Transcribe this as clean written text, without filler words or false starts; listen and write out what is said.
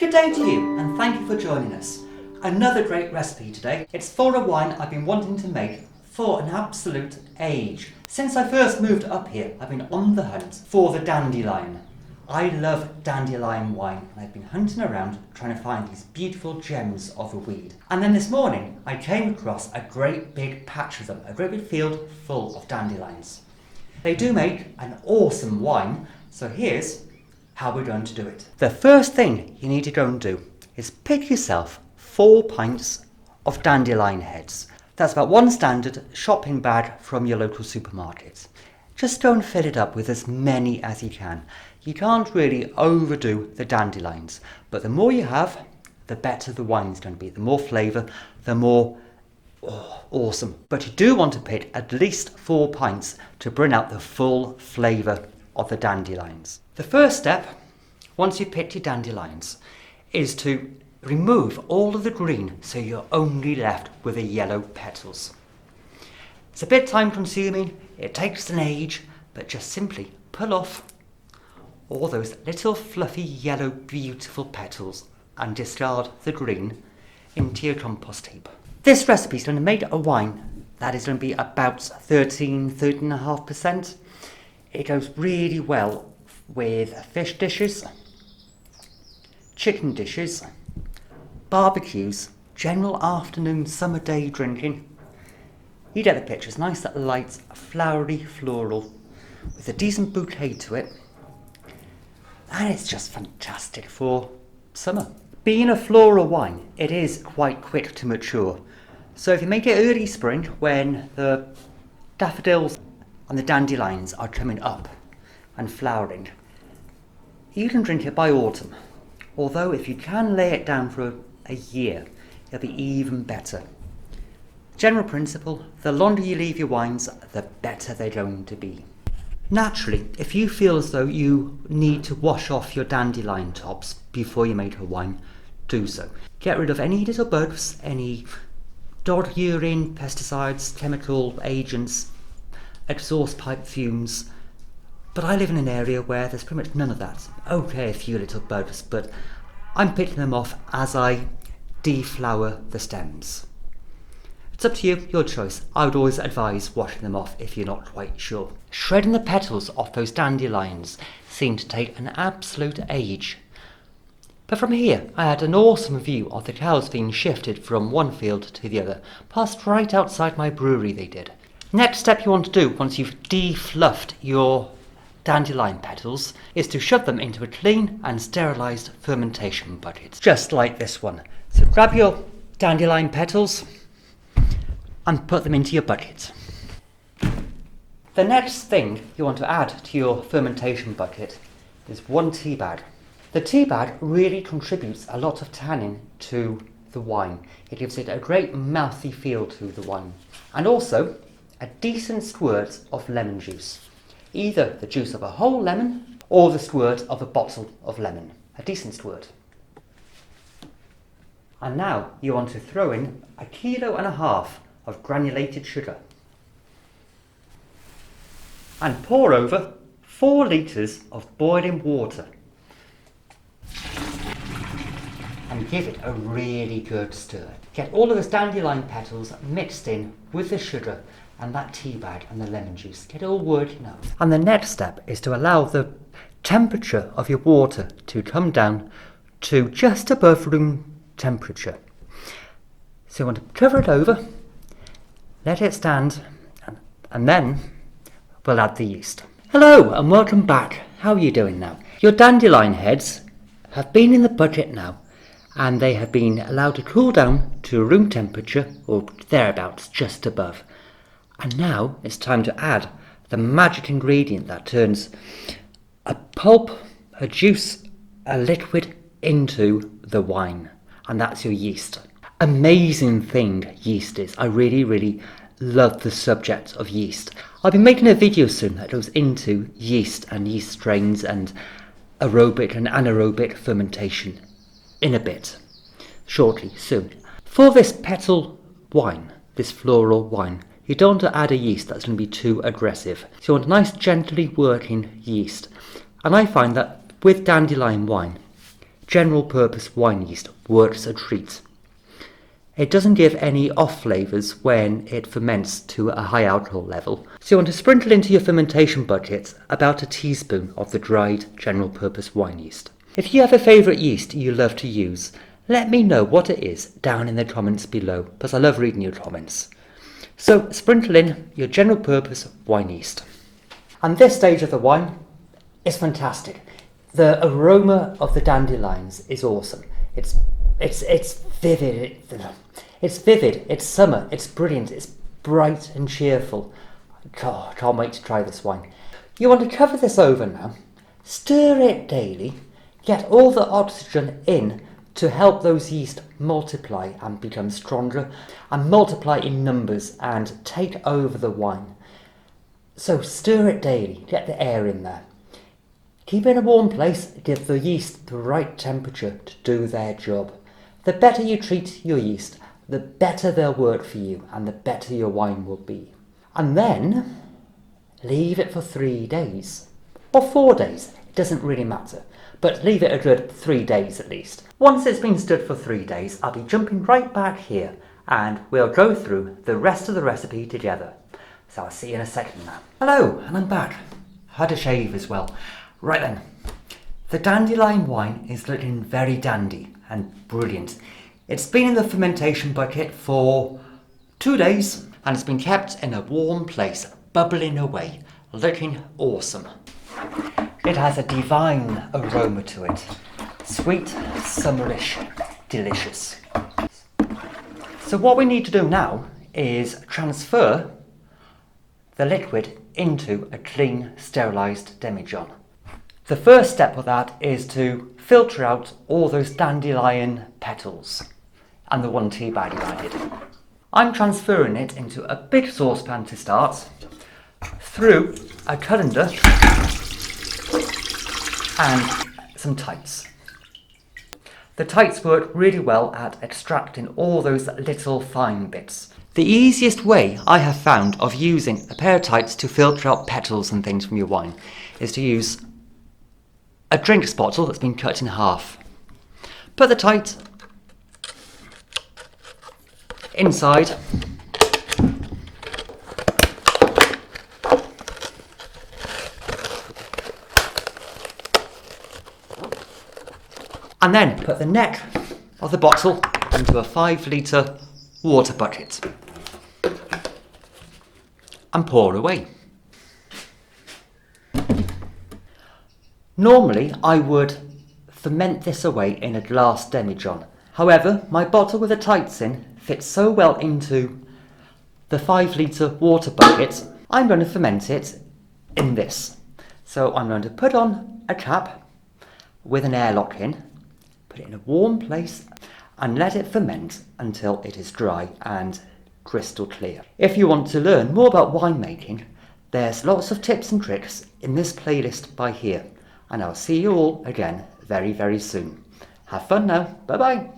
Good day to you, and thank you for joining us. Another great recipe today. It's for a wine I've been wanting to make for an absolute age. Since I first moved up here, I've been on the hunt for the dandelion. I love dandelion wine, and I've been hunting around trying to find these beautiful gems of a weed. And then this morning, I came across a great big patch of them, a great big field full of dandelions. They do make an awesome wine, so here's how we're going to do it. The first thing you need to go and do is pick yourself 4 pints of dandelion heads. That's about 1 standard shopping bag from your local supermarket. Just go and fill it up with as many as you can. You can't really overdo the dandelions, but the more you have, the better the wine's going to be. The more flavour, the more awesome. But you do want to pick at least 4 pints to bring out the full flavour of the dandelions. The first step, once you've picked your dandelions, is to remove all of the green so you're only left with the yellow petals. It's a bit time consuming, it takes an age, but just simply pull off all those little fluffy yellow beautiful petals and discard the green into your compost heap. This recipe is going to make a wine that is going to be about 13.5%. It goes really well with fish dishes, chicken dishes, barbecues, general afternoon summer day drinking. You get the picture. It's nice, that light, flowery, floral, with a decent bouquet to it. And it's just fantastic for summer. Being a floral wine, it is quite quick to mature. So if you make it early spring, when the daffodils and the dandelions are coming up and flowering, you can drink it by autumn. Although if you can lay it down for a year, it'll be even better. General principle, the longer you leave your wines, the better they're going to be. Naturally, if you feel as though you need to wash off your dandelion tops before you make a wine, do so. Get rid of any little bugs, any dog urine, pesticides, chemical agents, exhaust pipe fumes. But I live in an area where there's pretty much none of that. Okay, a few little bugs, but I'm picking them off as I deflower the stems. It's up to you, your choice. I would always advise washing them off if you're not quite sure. Shredding the petals off those dandelions seemed to take an absolute age. But from here, I had an awesome view of the cows being shifted from one field to the other, past right outside my brewery they did. Next step you want to do once you've defluffed your dandelion petals is to shove them into a clean and sterilised fermentation bucket, just like this one. So grab your dandelion petals and put them into your bucket. The next thing you want to add to your fermentation bucket is 1 tea bag. The tea bag really contributes a lot of tannin to the wine. It gives it a great mouthy feel to the wine. And also a decent squirt of lemon juice. Either the juice of a whole lemon or the squirt of a bottle of lemon. A decent squirt. And now you want to throw in 1.5 kilos of granulated sugar. And pour over 4 litres of boiling water. And give it a really good stir. Get all of the dandelion petals mixed in with the sugar and that tea bag and the lemon juice. Get it all working out. And the next step is to allow the temperature of your water to come down to just above room temperature. So you want to cover it over, let it stand, and then we'll add the yeast. Hello and welcome back. How are you doing now? Your dandelion heads have been in the bucket now, and they have been allowed to cool down to room temperature or thereabouts, just above. And now it's time to add the magic ingredient that turns a pulp, a juice, a liquid into the wine, and that's your yeast. Amazing thing yeast is. I really love the subject of yeast. I'll be making a video soon that goes into yeast and yeast strains and aerobic and anaerobic fermentation in a bit, shortly, soon. For this petal wine, this floral wine, you don't want to add a yeast that's going to be too aggressive. So you want a nice gently working yeast. And I find that with dandelion wine, general purpose wine yeast works a treat. It doesn't give any off flavours when it ferments to a high alcohol level, so you want to sprinkle into your fermentation bucket about a teaspoon of the dried general purpose wine yeast. If you have a favourite yeast you love to use, let me know what it is down in the comments below, because I love reading your comments. So sprinkle in your general purpose wine yeast. And this stage of the wine is fantastic. The aroma of the dandelions is awesome. It's vivid. It's vivid. It's summer. It's brilliant. It's bright and cheerful. God, can't wait to try this wine. You want to cover this over now. Stir it daily. Get all the oxygen in to help those yeast multiply and become stronger and multiply in numbers and take over the wine. So stir it daily. Get the air in there. Keep it in a warm place, give the yeast the right temperature to do their job. The better you treat your yeast, the better they'll work for you and the better your wine will be. And then leave it for 3 days or 4 days, it doesn't really matter, but leave it a good 3 days at least. Once it's been stood for 3 days, I'll be jumping right back here and we'll go through the rest of the recipe together. So I'll see you in a second now. Hello, and I'm back. Had a shave as well. Right then, the dandelion wine is looking very dandy and brilliant. It's been in the fermentation bucket for 2 days and it's been kept in a warm place, bubbling away, looking awesome. It has a divine aroma to it, sweet, summerish, delicious. So what we need to do now is transfer the liquid into a clean, sterilised demijohn. The first step of that is to filter out all those dandelion petals and the 1 tea bag you added. I'm transferring it into a big saucepan to start, through a colander and some tights. The tights work really well at extracting all those little fine bits. The easiest way I have found of using a pair of tights to filter out petals and things from your wine is to use a drinks bottle that's been cut in half. Put the tight inside and then put the neck of the bottle into a 5-litre water bucket and pour away. Normally I would ferment this away in a glass demijohn. However, my bottle with the tights in fits so well into the 5-litre water bucket, I'm going to ferment it in this. So I'm going to put on a cap with an airlock in, put it in a warm place and let it ferment until it is dry and crystal clear. If you want to learn more about winemaking, there's lots of tips and tricks in this playlist by here. And I'll see you all again very, very soon. Have fun now. Bye-bye.